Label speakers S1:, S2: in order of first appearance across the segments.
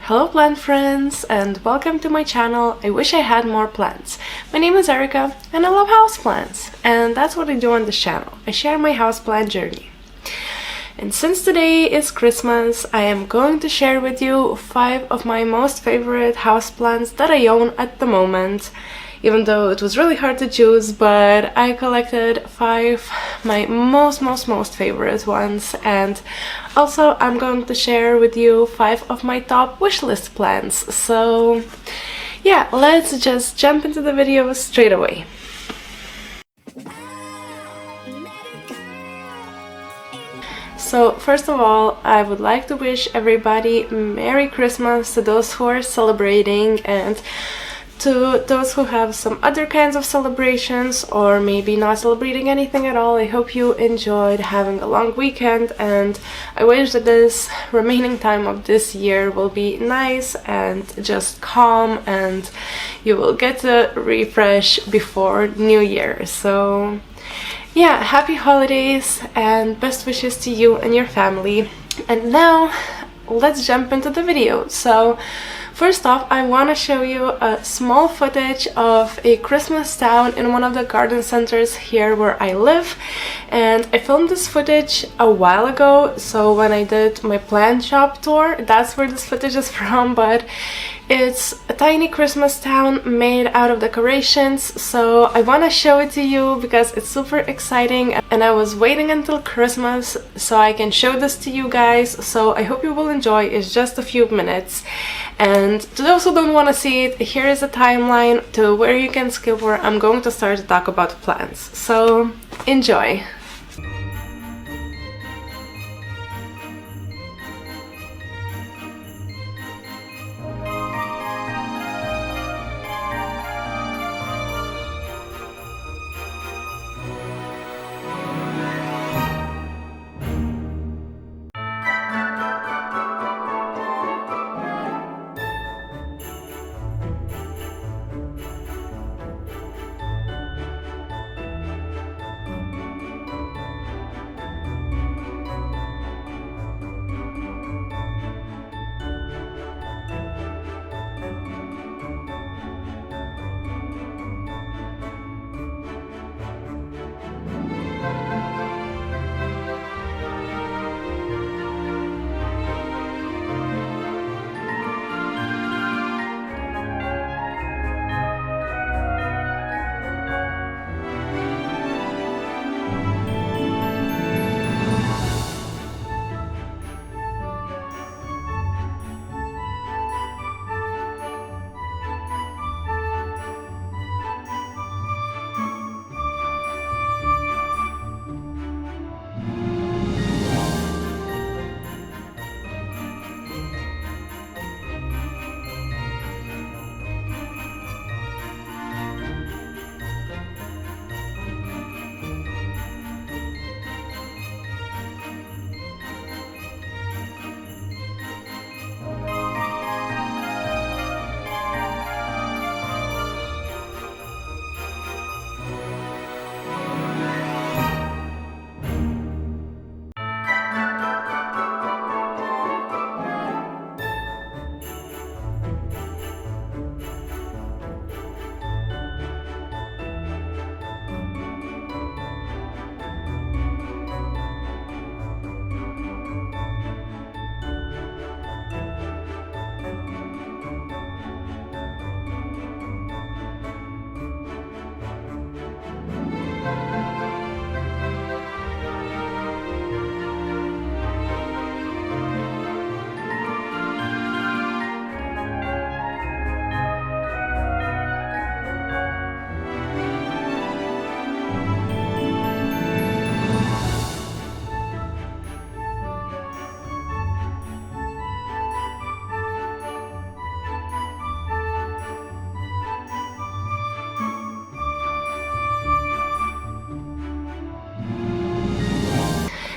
S1: Hello plant friends and welcome to my channel. I wish I had more plants. My name is Erica and I love houseplants, and that's what I do on this channel. I share my houseplant journey. And since today is Christmas, I am going to share with you 5 of my most favorite houseplants that I own at the moment. Even though it was really hard to choose, but I collected 5 my most favorite ones, and also I'm going to share with you 5 of my top wishlist plants. So yeah, let's just jump into the video straight away. So first of all, I would like to wish everybody Merry Christmas to those who are celebrating, and to those who have some other kinds of celebrations or maybe not celebrating anything at all. I hope you enjoyed having a long weekend, and I wish that this remaining time of this year will be nice and just calm, and you will get to refresh before New Year. So yeah, happy holidays and best wishes to you and your family. And now let's jump into the video. So first off, I want to show you a small footage of a Christmas town in one of the garden centers here where I live. And I filmed this footage a while ago, so when I did my plant shop tour, that's where this footage is from. But it's a tiny Christmas town made out of decorations, so I want to show it to you because it's super exciting, and I was waiting until Christmas so I can show this to you guys, so I hope you will enjoy. It's just a few minutes. And to those who don't want to see it, here is a timeline to where you can skip where I'm going to start to talk about plants. So enjoy!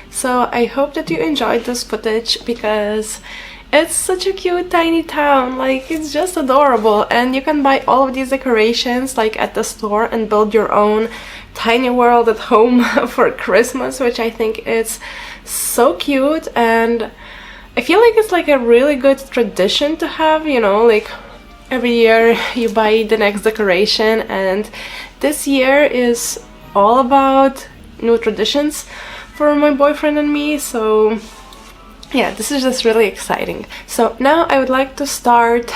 S1: So I hope that you enjoyed this footage because it's such a cute tiny town. Like, it's just adorable, and you can buy all of these decorations like at the store and build your own tiny world at home for Christmas, which I think is so cute. And I feel like it's like a really good tradition to have, you know, like every year you buy the next decoration, and this year is all about new traditions for my boyfriend and me, so yeah, this is just really exciting. So now I would like to start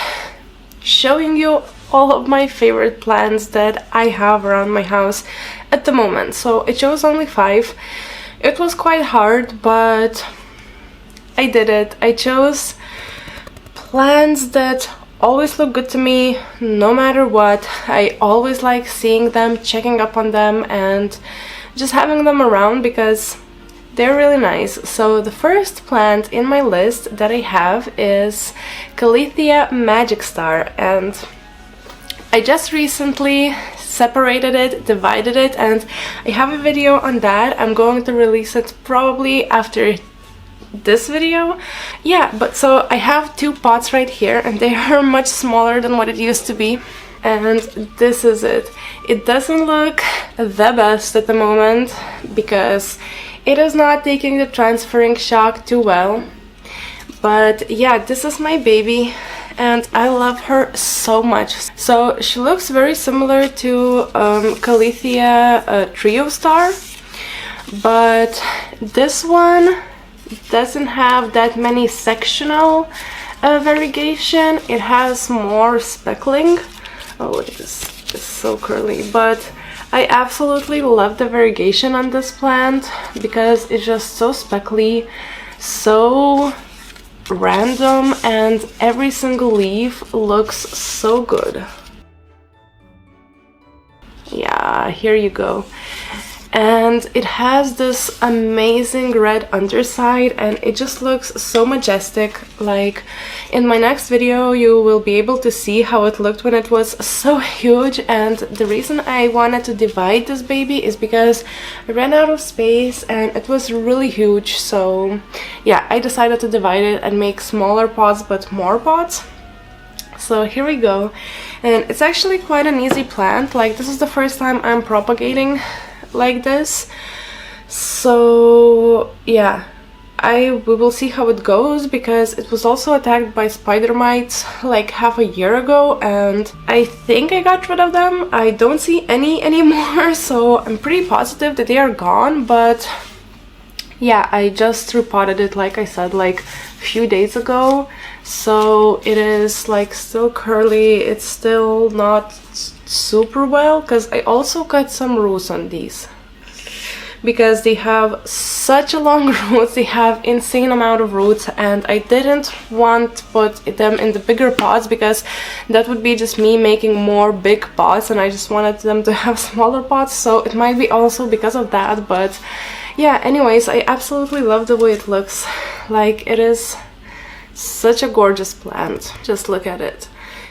S1: showing you all of my favorite plants that I have around my house at the moment. So I chose only 5. It was quite hard, but I did it. I chose plants that always look good to me no matter what. I always like seeing them, checking up on them, and just having them around because they're really nice. So the first plant in my list that I have is Calathea Magic Star, and I just recently separated it, divided it, and I have a video on that. I'm going to release it probably after this video. Yeah, but so I have 2 pots right here, and they are much smaller than what it used to be, and this is it. It doesn't look the best at the moment because it is not taking the transferring shock too well, but yeah, this is my baby and I love her so much. So she looks very similar to Calathea Trio Star, but this one doesn't have that many sectional variegation. It has more speckling. Oh, look at this, it's so curly, but I absolutely love the variegation on this plant because it's just so speckly, so random, and every single leaf looks so good. Yeah, here you go. And it has this amazing red underside and it just looks so majestic. Like in my next video you will be able to see how it looked when it was so huge, and the reason I wanted to divide this baby is because I ran out of space and it was really huge. So yeah, I decided to divide it and make smaller pots but more pots. So here we go, and it's actually quite an easy plant. Like this is the first time I'm propagating like this, so yeah, we will see how it goes because it was also attacked by spider mites like half a year ago, and I think I got rid of them. I don't see any anymore, so I'm pretty positive that they are gone. But yeah, I just repotted it, like I said, like a few days ago, so it is like still curly. It's still not super well because I also cut some roots on these because they have such a long roots. They have insane amount of roots, and I didn't want to put them in the bigger pots because that would be just me making more big pots, and I just wanted them to have smaller pots, so it might be also because of that. But yeah, anyways, I absolutely love the way it looks. Like it is such a gorgeous plant. Just look at it.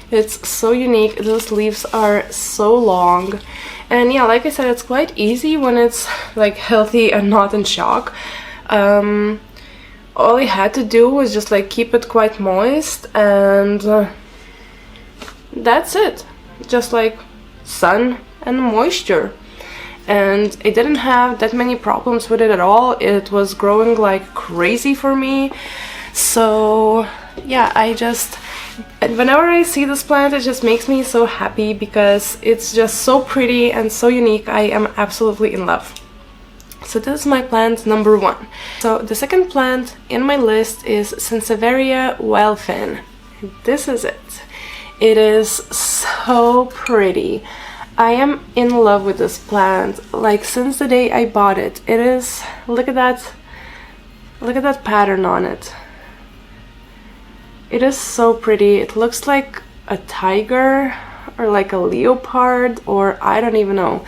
S1: It's so unique. Those leaves are so long, and yeah, like I said, it's quite easy when it's like healthy and not in shock. All I had to do was just like keep it quite moist, and that's it. Just like sun and moisture, and I didn't have that many problems with it at all. It was growing like crazy for me. So yeah, and whenever I see this plant, it just makes me so happy because it's just so pretty and so unique. I am absolutely in love. So this is my plant number 1. So the second plant in my list is Sansevieria wildfin. This is it. It is so pretty. I am in love with this plant, like since the day I bought it. It is, look at that pattern on it. It is so pretty. It looks like a tiger or like a leopard, or I don't even know.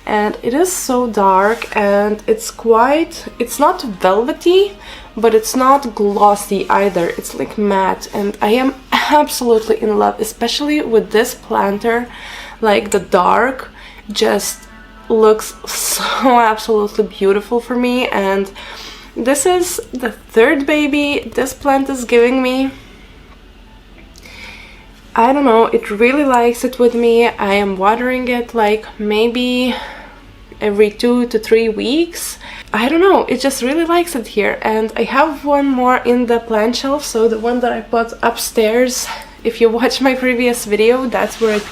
S1: And it is so dark, and it's not velvety, but it's not glossy either. It's like matte, and I am absolutely in love, especially with this planter. Like the dark just looks so absolutely beautiful for me, and this is the 3rd baby this plant is giving me. I don't know, it really likes it with me. I am watering it like maybe every 2 to 3 weeks. I don't know, it just really likes it here. And I have one more in the plant shelf, so the one that I put upstairs, if you watch my previous video, that's what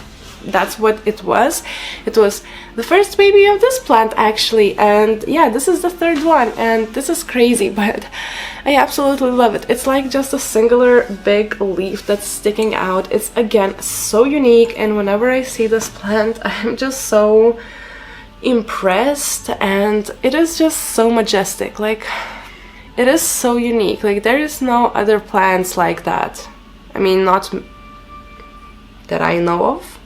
S1: it was. It was the first baby of this plant actually, and yeah, this is the third one, and this is crazy, but I absolutely love it. It's like just a singular big leaf that's sticking out. It's again so unique, and whenever I see this plant, I'm just so impressed, and it is just so majestic. Like, it is so unique. Like, there is no other plants like that. I mean, not that I know of.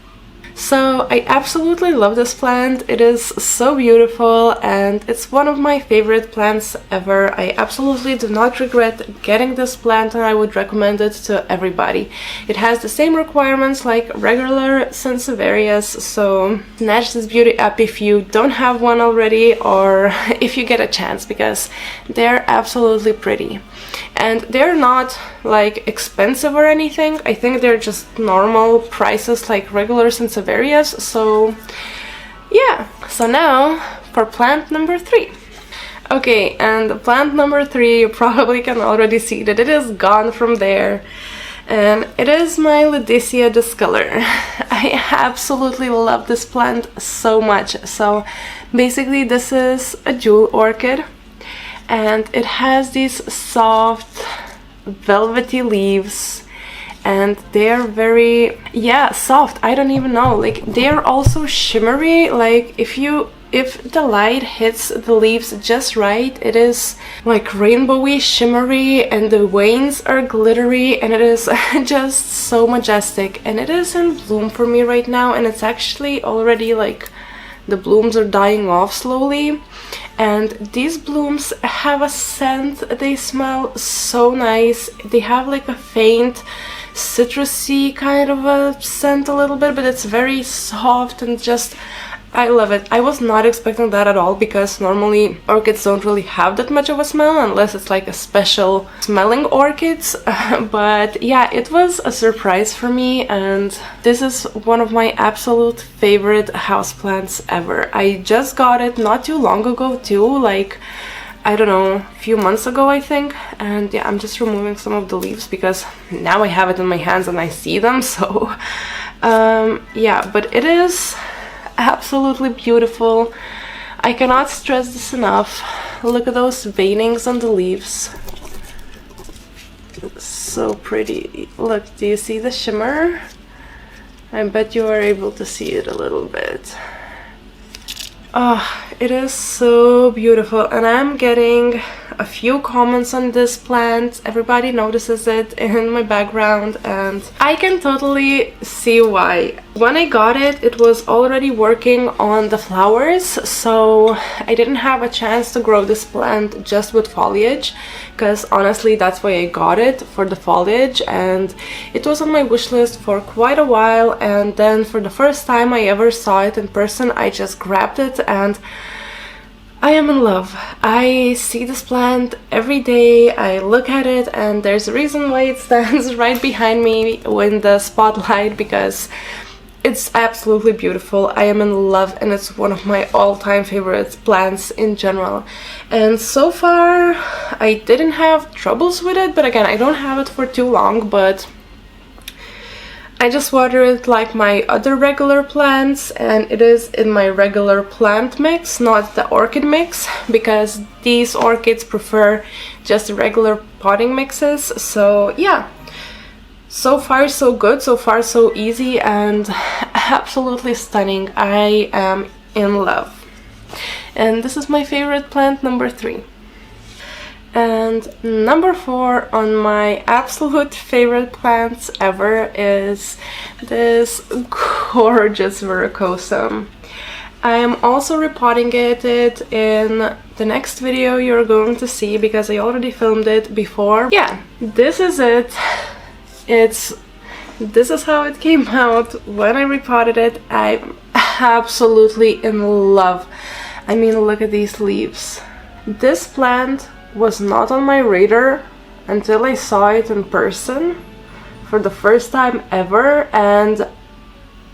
S1: So I absolutely love this plant. It is so beautiful, and it's one of my favorite plants ever. I absolutely do not regret getting this plant, and I would recommend it to everybody. It has the same requirements like regular sansevierias, so snatch this beauty up if you don't have one already, or if you get a chance, because they're absolutely pretty. And they're not like expensive or anything. I think they're just normal prices like regular sansevierias. So yeah, so now for plant number 3. Okay, and plant number 3, you probably can already see that it is gone from there. And it is my Ladysia discolor. I absolutely love this plant so much. So basically this is a jewel orchid, and it has these soft velvety leaves, and they're very, yeah, soft. I don't even know, like, they're also shimmery. Like, if the light hits the leaves just right, it is like rainbowy, shimmery, and the veins are glittery, and it is just so majestic. And it is in bloom for me right now, and it's actually already like the blooms are dying off slowly. And these blooms have a scent. They smell so nice. They have like a faint citrusy kind of a scent a little bit, but it's very soft and just, I love it. I was not expecting that at all, because normally orchids don't really have that much of a smell unless it's like a special smelling orchids. But yeah, it was a surprise for me, and this is one of my absolute favorite houseplants ever. I just got it not too long ago too, like, I don't know, a few months ago I think. And yeah, I'm just removing some of the leaves because now I have it in my hands and I see them. So yeah, but it is absolutely beautiful. I cannot stress this enough. Look at those veinings on the leaves. So pretty. Look, do you see the shimmer? I bet you are able to see it a little bit. Oh, it is so beautiful, and I'm getting a few comments on this plant. Everybody notices it in my background, and I can totally see why. When I got it, it was already working on the flowers, so I didn't have a chance to grow this plant just with foliage, because honestly that's why I got it, for the foliage. And it was on my wish list for quite a while, and then for the first time I ever saw it in person, I just grabbed it and I am in love. I see this plant every day, I look at it, and there's a reason why it stands right behind me in the spotlight, because it's absolutely beautiful. I am in love, and it's one of my all-time favorite plants in general. And so far I didn't have troubles with it, but again, I don't have it for too long, but I just water it like my other regular plants, and it is in my regular plant mix, not the orchid mix, because these orchids prefer just regular potting mixes. So yeah, so far so good, so far so easy, and absolutely stunning. I am in love. And this is my favorite plant, number 3. And number 4 on my absolute favorite plants ever is this gorgeous verrucosum. I am also repotting it in the next video you're going to see, because I already filmed it before. Yeah, this is it. This is how it came out when I repotted it. I'm absolutely in love. I mean, look at these leaves. This plant was not on my radar until I saw it in person for the first time ever, and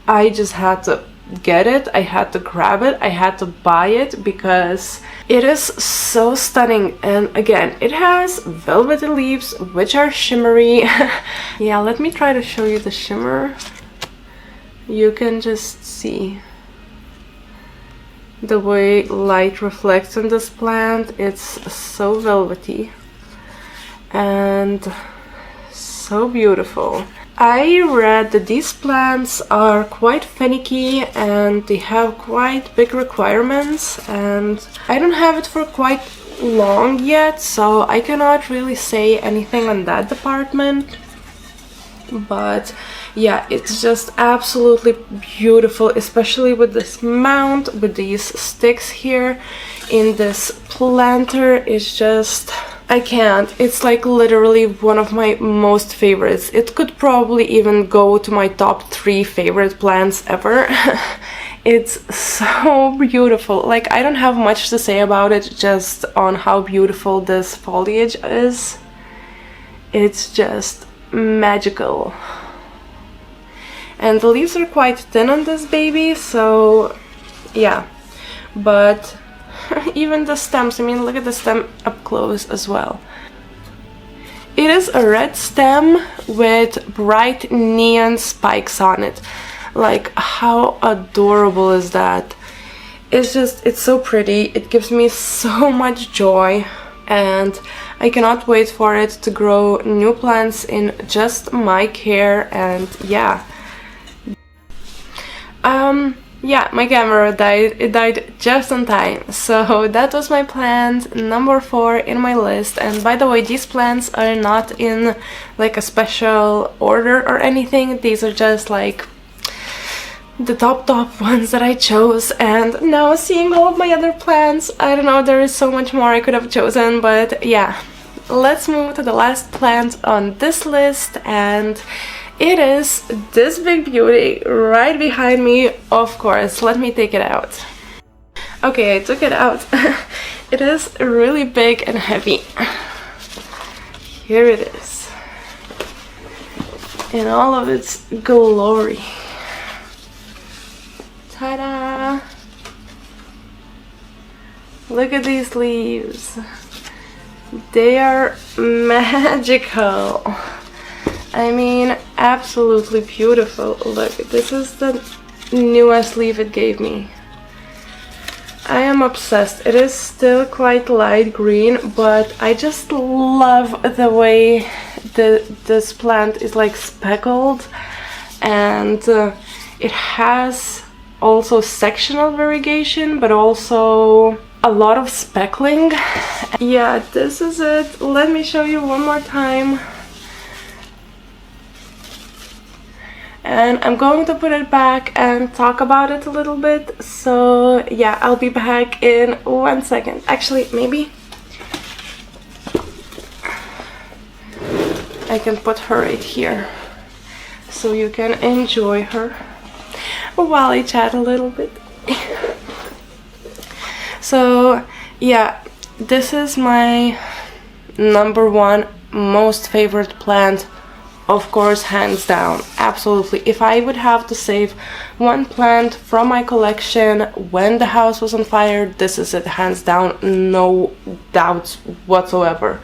S1: I just had to get it, I had to grab it, I had to buy it because it is so stunning. And again, it has velvety leaves which are shimmery. Yeah, let me try to show you the shimmer. You can just see the way light reflects on this plant. It's so velvety and so beautiful. I read that these plants are quite finicky and they have quite big requirements, and I don't have it for quite long yet, so I cannot really say anything on that department. But yeah, it's just absolutely beautiful, especially with this mount, with these sticks here in this planter. It's just, I can't. It's like literally one of my most favorites. It could probably even go to my top 3 favorite plants ever. It's so beautiful. Like, I don't have much to say about it, just on how beautiful this foliage is. It's just magical. And the leaves are quite thin on this baby, so yeah. But even the stems, I mean, look at the stem up close as well. It is a red stem with bright neon spikes on it. Like, how adorable is that? It's just, it's so pretty. It gives me so much joy, and I cannot wait for it to grow new plants in just my care. And yeah. Yeah, my camera died. It died just on time. So that was my plant number 4 in my list. And by the way, these plants are not in like a special order or anything. These are just like the top ones that I chose. And now seeing all of my other plants, I don't know, there is so much more I could have chosen, but yeah. Let's move to the last plant on this list, and it is this big beauty right behind me. Of course, let me take it out. Okay, I took it out. It is really big and heavy. Here it is in all of its glory. Ta-da! Look at these leaves. They are magical. I mean, absolutely beautiful. Look, this is the newest leaf it gave me. I am obsessed. It is still quite light green, but I just love the way this plant is like speckled, and it has also sectional variegation, but also a lot of speckling. Yeah, this is it. Let me show you one more time. And I'm going to put it back and talk about it a little bit. So yeah, I'll be back in 1 second. Actually, maybe I can put her right here so you can enjoy her while I chat a little bit. So yeah, this is my number 1 most favorite plant, of course, hands down, absolutely. If I would have to save one plant from my collection when the house was on fire, this is it, hands down, no doubts whatsoever.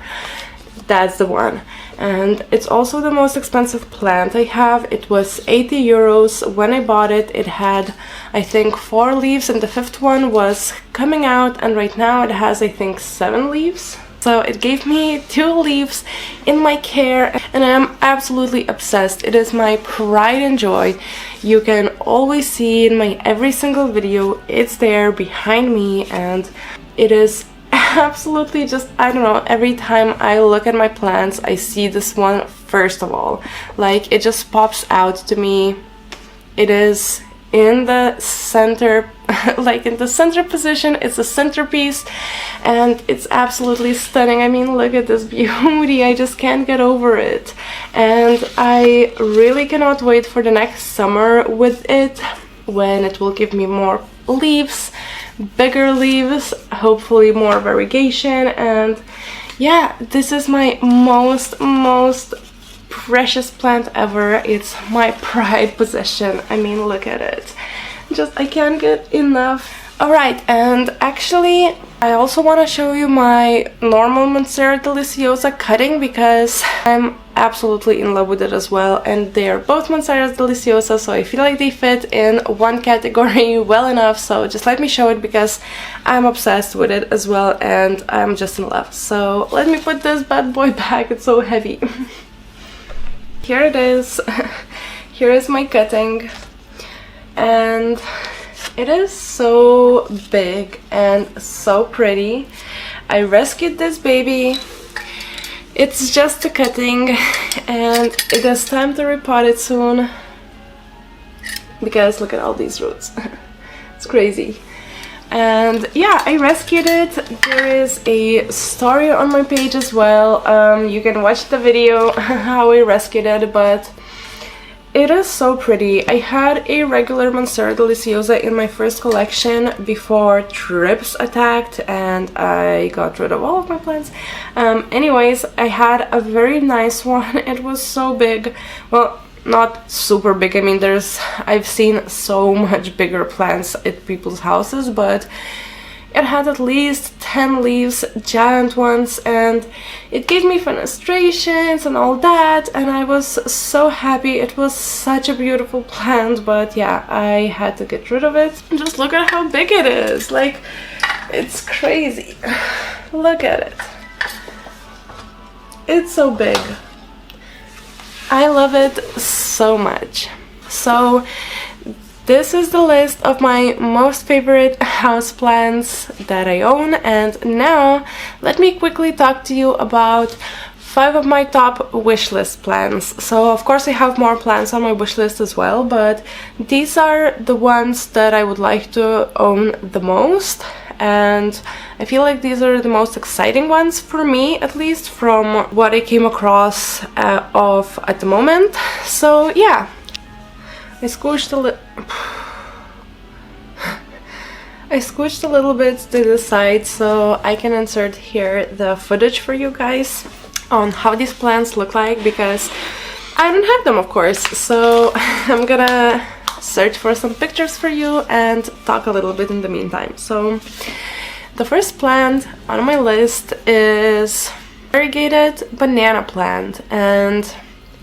S1: That's the one. And it's also the most expensive plant I have. It was 80 euros when I bought it. It had, I think, 4 leaves, and the 5th one was coming out, and right now it has, I think, 7 leaves. So it gave me 2 leaves in my care, and I'm absolutely obsessed. It is my pride and joy. You can always see in my every single video, it's there behind me, and it is absolutely just, I don't know, every time I look at my plants, I see this one first of all. Like, it just pops out to me. It is in the center, like in the center position. It's a centerpiece, and it's absolutely stunning. I mean, look at this beauty. I just can't get over it, and I really cannot wait for the next summer with it, when it will give me more leaves, bigger leaves, hopefully more variegation. And yeah, this is my most precious plant ever. It's my pride possession. I mean, look at it. Just I can't get enough. Alright, and actually I also want to show you my normal Monstera Deliciosa cutting because I'm absolutely in love with it as well, and they are both Monstera Deliciosa, so I feel like they fit in one category well enough, so just let me show it because I'm obsessed with it as well and I'm just in love. So let me put this bad boy back, it's so heavy. Here it is. Here is my cutting, and it is so big and so pretty. I rescued this baby. It's just a cutting and it is time to repot it soon because look at all these roots. It's crazy. And yeah, I rescued it. There is a story on my page as well. You can watch the video how I rescued it, but it is so pretty. I had a regular Monstera Deliciosa in my first collection before trips attacked and I got rid of all of my plants. Anyways, I had a very nice one. It was so big. Well, not super big. I mean, I've seen so much bigger plants at people's houses, but it had at least 10 leaves, giant ones, and it gave me fenestrations and all that, and I was so happy. It was such a beautiful plant, but yeah, I had to get rid of it. Just look at how big it is. Like, it's crazy. Look at it. It's so big. I love it so much. So this is the list of my most favorite houseplants that I own, and now let me quickly talk to you about 5 of my top wishlist plants. So of course I have more plants on my wishlist as well, but these are the ones that I would like to own the most, and I feel like these are the most exciting ones for me, at least from what I came across of at the moment. So yeah, I scooched a little bit to the side so I can insert here the footage for you guys on how these plants look like, because I don't have them, of course, so I'm gonna search for some pictures for you and talk a little bit in the meantime. So the first plant on my list is variegated banana plant, and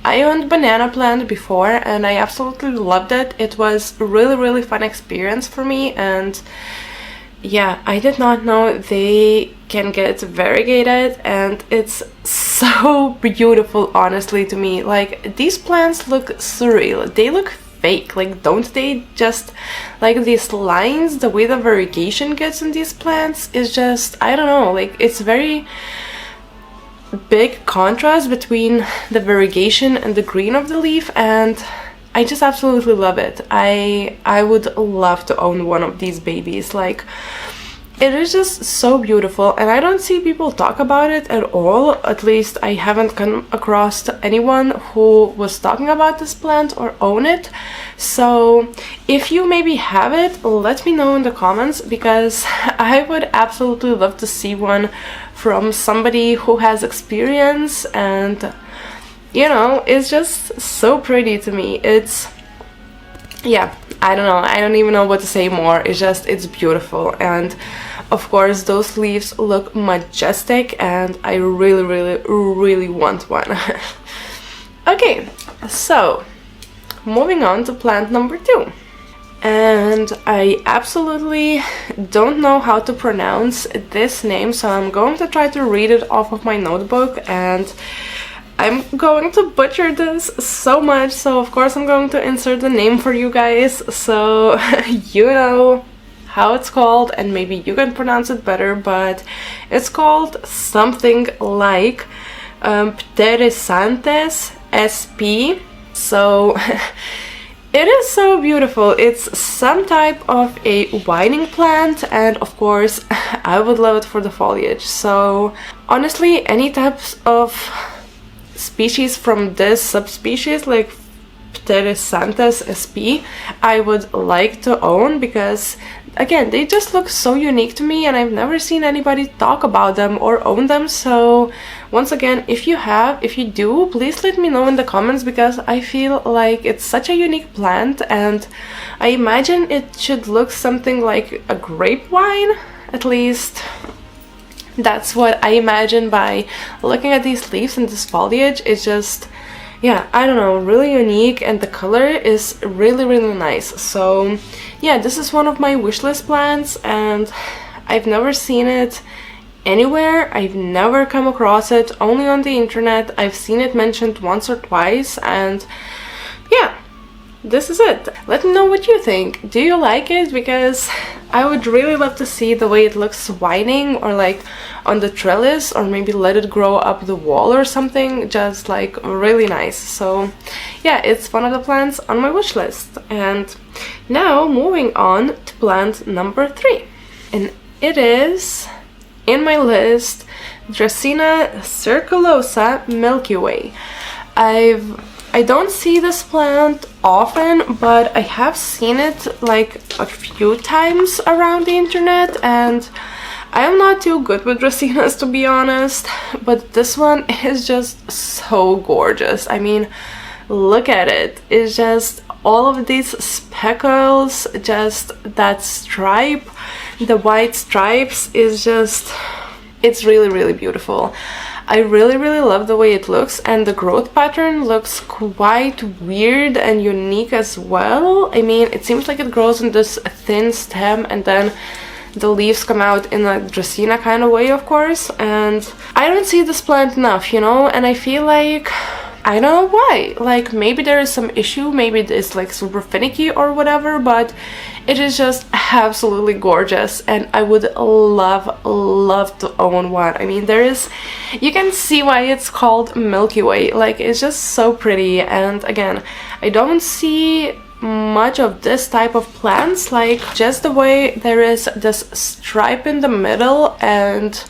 S1: I owned banana plant before and I absolutely loved it. It was a really fun experience for me, and yeah, I did not know they can get variegated, and it's so beautiful, honestly, to me. Like, these plants look surreal. They look fake. Like, don't they? Just like these lines, the way the variegation gets in these plants is just, I don't know, like, it's very big contrast between the variegation and the green of the leaf, and I just absolutely love it. I would love to own one of these babies. Like, it is just so beautiful, and I don't see people talk about it at all. At least I haven't come across anyone who was talking about this plant or own it. So if you maybe have it, let me know in the comments, because I would absolutely love to see one from somebody who has experience, and you know, it's just so pretty to me. It's, yeah, I don't know, I don't even know what to say more. It's just, it's beautiful, and of course those leaves look majestic, and I really want one. Okay, so moving on to plant number 2. And I absolutely don't know how to pronounce this name, so I'm going to try to read it off of my notebook, and I'm going to butcher this so much, so of course I'm going to insert the name for you guys, so you know how it's called, and maybe you can pronounce it better, but it's called something like Pterysantes sp. So it is so beautiful. It's some type of a whining plant, and of course I would love it for the foliage. So honestly, any types of species from this subspecies, like Pterysantes sp, I would like to own, because again, they just look so unique to me, and I've never seen anybody talk about them or own them. So once again, if you do, please let me know in the comments, because I feel like it's such a unique plant, and I imagine it should look something like a grape wine. At least that's what I imagine by looking at these leaves and this foliage. It's just, yeah, I don't know, really unique, and the color is really, really nice. So yeah, this is one of my wishlist plants, and I've never seen it anywhere. I've never come across it, only on the internet. I've seen it mentioned once or twice, and yeah, this is it. Let me know what you think. Do you like it? Because I would really love to see the way it looks twining, or like on the trellis, or maybe let it grow up the wall or something, just like really nice. So yeah, it's one of the plants on my wish list. And now moving on to plant number 3, and it is in my list Dracaena circulosa Milky Way. I don't see this plant often, but I have seen it like a few times around the internet, and I am not too good with Dracaenas, to be honest, but this one is just so gorgeous. I mean, look at it. It's just all of these speckles, just that stripe, the white stripes is just, it's really, really beautiful. I really, really love the way it looks, and the growth pattern looks quite weird and unique as well. I mean, it seems like it grows in this thin stem, and then the leaves come out in a Dracaena kind of way, of course. And I don't see this plant enough, you know, and I feel like, I don't know why. Like, maybe there is some issue, maybe it's like super finicky or whatever, but it is just absolutely gorgeous, and I would love to own one. I mean, you can see why it's called Milky Way. Like, it's just so pretty. And again, I don't see much of this type of plants, like just the way there is this stripe in the middle and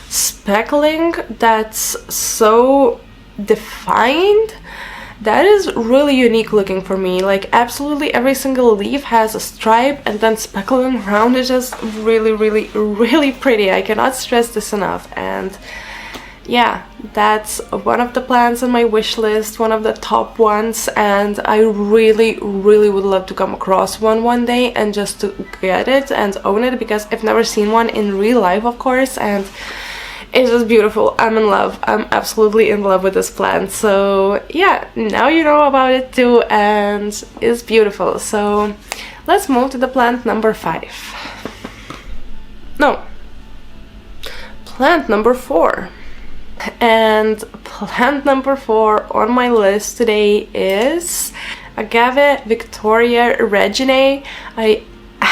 S1: speckling that's so defined. That is really unique looking for me. Like, absolutely every single leaf has a stripe, and then speckling around is just really, really, really pretty. I cannot stress this enough. And yeah, that's one of the plants on my wish list, one of the top ones, and I really, really would love to come across one day and just to get it and own it, because I've never seen one in real life, of course, and it's just beautiful. I'm in love. I'm absolutely in love with this plant. So yeah, now you know about it too, and it's beautiful. So let's move to the plant number 5. No, plant number 4. And plant number 4 on my list today is Agave Victoria Reginae. I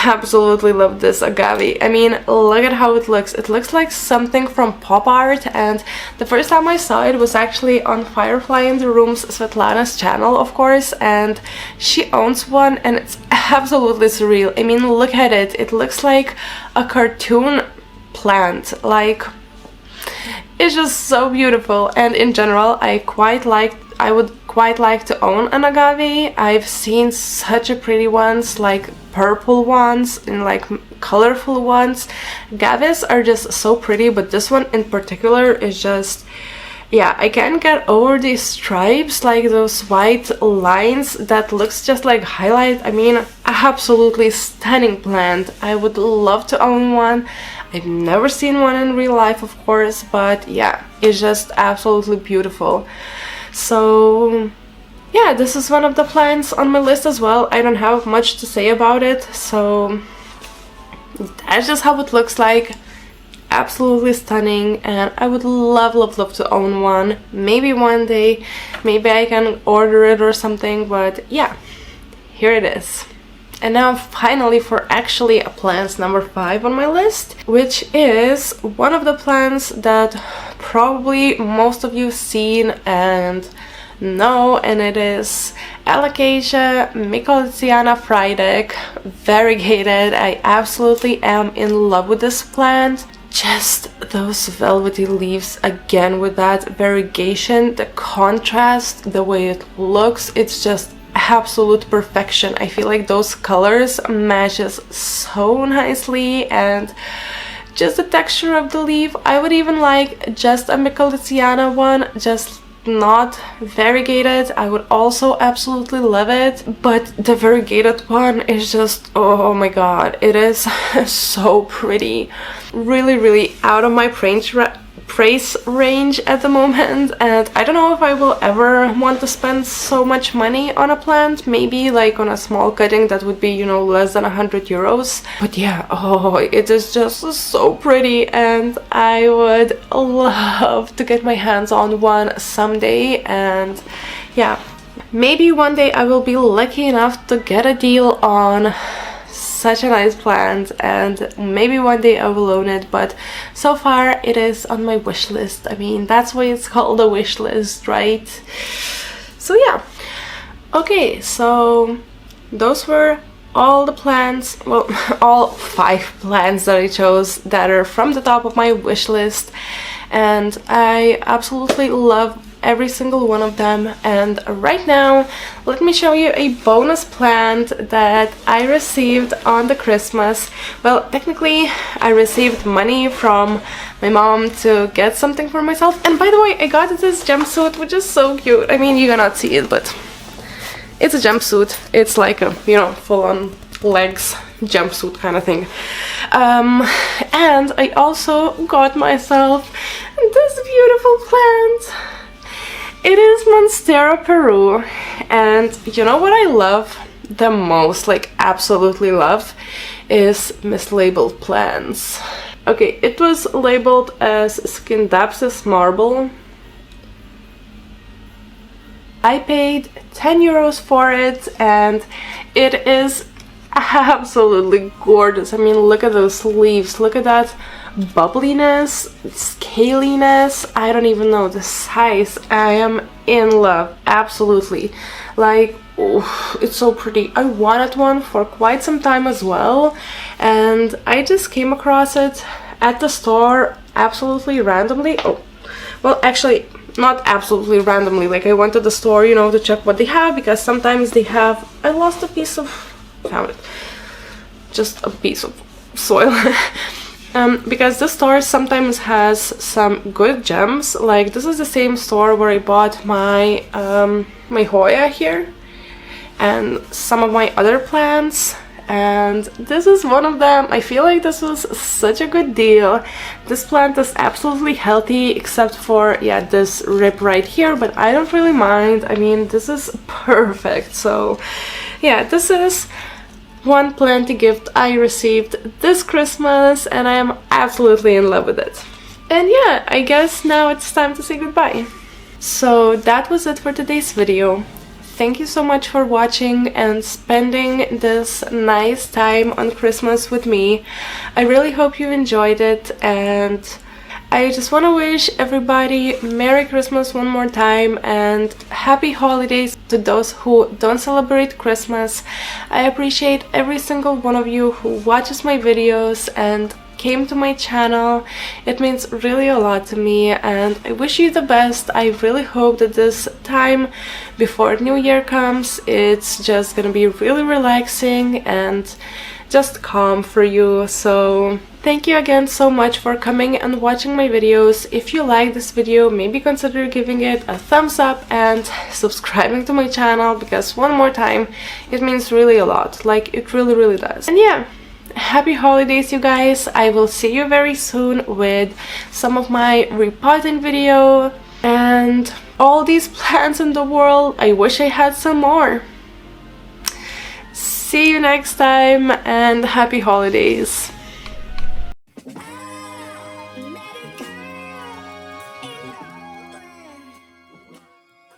S1: absolutely love this agave. I mean, look at how it looks. It looks like something from pop art, and the first time I saw it was actually on Firefly in the Room's Svetlana's channel, of course, and she owns one, and it's absolutely surreal. I mean, look at it. It looks like a cartoon plant. Like, it's just so beautiful. And in general, I would quite like to own an agave. I've seen such a pretty ones, like purple ones and like colorful ones. Agaves are just so pretty, but this one in particular is just, yeah, I can't get over these stripes, like those white lines that looks just like highlight. I mean, absolutely stunning plant. I would love to own one. I've never seen one in real life, of course, but yeah, it's just absolutely beautiful. So yeah, this is one of the plants on my list as well. I don't have much to say about it, so that's just how it looks like. Absolutely stunning, and I would love to own one. Maybe one day, maybe I can order it or something, but yeah, here it is. And now finally for actually a plant number 5 on my list, which is one of the plants that probably most of you seen and know, and it is Alocasia mycoliziana Frydek, variegated. I absolutely am in love with this plant. Just those velvety leaves again with that variegation, the contrast, the way it looks, it's just absolute perfection. I feel like those colors matches so nicely, and just the texture of the leaf. I would even like just a Micheliciana one, just not variegated. I would also absolutely love it, but the variegated one is just, oh my god, it is so pretty. Really, really out of my price range at the moment, and I don't know if I will ever want to spend so much money on a plant. Maybe like on a small cutting that would be, you know, less than 100 euros. But yeah, oh, it is just so pretty, and I would love to get my hands on one someday. And yeah, maybe one day I will be lucky enough to get a deal on such a nice plant, and maybe one day I will own it, but so far it is on my wish list. I mean, that's why it's called a wish list, right? So yeah. Okay, so those were all the plants, well, all 5 plants that I chose that are from the top of my wish list, and I absolutely love every single one of them. And right now, let me show you a bonus plant that I received on the Christmas. Well, technically I received money from my mom to get something for myself, and by the way, I got this jumpsuit, which is so cute. I mean, you cannot see it, but it's a jumpsuit. It's like a, you know, full-on legs jumpsuit kind of thing. And I also got myself this beautiful plant. It is Monstera Peru, and you know what I love the most, like absolutely love, is mislabeled plants. Okay, it was labeled as Scindapsus marble. I paid 10 euros for it, and it is absolutely gorgeous. I mean, look at those leaves, look at that bubbliness, scaliness. I don't even know the size. I am in love, absolutely. Like, oh, it's so pretty. I wanted one for quite some time as well, and I just came across it at the store absolutely randomly. Oh, well, actually not absolutely randomly, like I went to the store, you know, to check what they have, because sometimes they have, I lost a piece of, found it, just a piece of soil. Because the store sometimes has some good gems. Like this is the same store where I bought my my Hoya here and some of my other plants, and this is one of them. I feel like this was such a good deal. This plant is absolutely healthy except for, yeah, this rip right here, but I don't really mind. I mean, this is perfect. So yeah, this is one planty gift I received this Christmas, and I am absolutely in love with it. And yeah, I guess now it's time to say goodbye. So that was it for today's video. Thank you so much for watching and spending this nice time on Christmas with me. I really hope you enjoyed it, and I just want to wish everybody Merry Christmas one more time and Happy Holidays to those who don't celebrate Christmas. I appreciate every single one of you who watches my videos and came to my channel. It means really a lot to me, and I wish you the best. I really hope that this time before New Year comes, it's just gonna be really relaxing and just calm for you. So thank you again so much for coming and watching my videos. If you like this video, maybe consider giving it a thumbs up and subscribing to my channel, because one more time, it means really a lot. Like, it really, really does. And yeah, happy holidays, you guys. I will see you very soon with some of my repotting video and all these plants in the world. I wish I had some more. See you next time, and happy holidays.